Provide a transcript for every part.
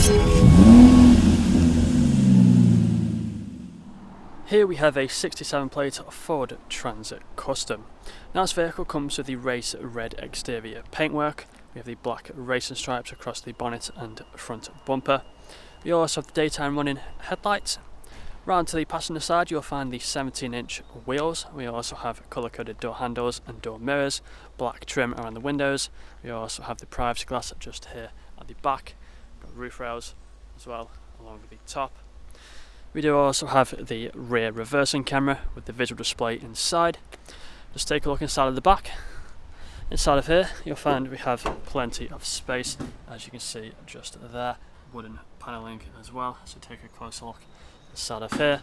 Here we have a 67 plate Ford Transit Custom. Now this vehicle comes with the race red exterior paintwork. We have the black racing stripes across the bonnet and front bumper. We also have the daytime running headlights. Round to the passenger side you'll find the 17-inch wheels. We also have colour coded door handles and door mirrors, black trim around the windows. We also have the privacy glass just here at the back. We've got roof rails as well along the top. We do also have the rear reversing camera with the visual display inside. Just take a look inside of the back. Inside of here you'll find we have plenty of space, as you can see just there. Wooden panelling as well, so take a closer look inside of here.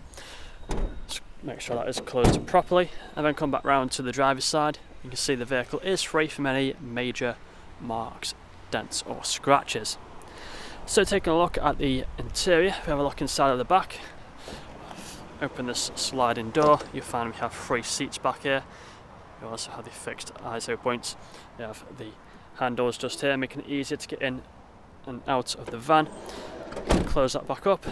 Just make sure that is closed properly, and then come back round to the driver's side. You can see the vehicle is free from any major marks, dents or scratches. So taking a look at the interior, if we have a look inside of the back, open this sliding door, you'll find we have 3 seats back here. We also have the fixed ISO points. We have the handles just here, making it easier to get in and out of the van. Close that back up.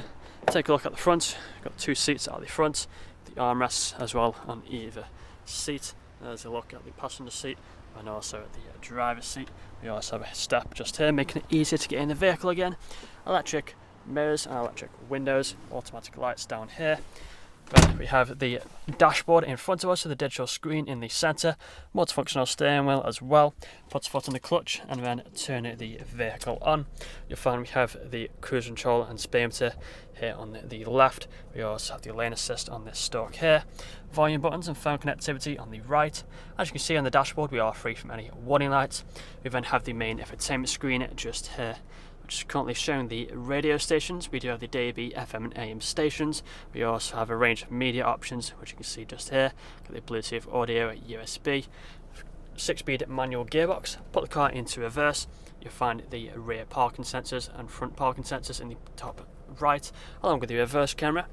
Take a look at the front. We've got 2 seats at the front, the armrests as well on either seat. There's a look at the passenger seat and also at the driver's seat. We also have a step just here, making it easier to get in the vehicle again. Electric mirrors and electric windows, automatic lights down here. But we have the dashboard in front of us with the digital screen in the centre, multifunctional steering wheel as well. Put a foot on the clutch and then turn the vehicle on. You'll find we have the cruise control and speedometer here on the left. We also have the lane assist on this stalk here. Volume buttons and phone connectivity on the right. As you can see on the dashboard, we are free from any warning lights. We then have the main infotainment screen just here, which is currently showing the radio stations. We do have the DAB, FM and AM stations. We also have a range of media options, which you can see just here. Got the Bluetooth audio, USB, 6-speed manual gearbox. Put the car into reverse. You'll find the rear parking sensors and front parking sensors in the top right, along with the reverse camera.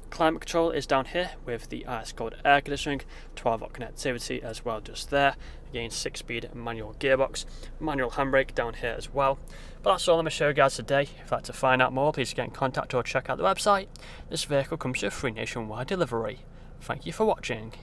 Climate control is down here with the ice-cold air conditioning, 12-volt connectivity as well just there. Again, 6-speed manual gearbox, manual handbrake down here as well. But that's all I'm going to show you guys today. If you'd like to find out more, please get in contact or check out the website. This vehicle comes with free nationwide delivery. Thank you for watching.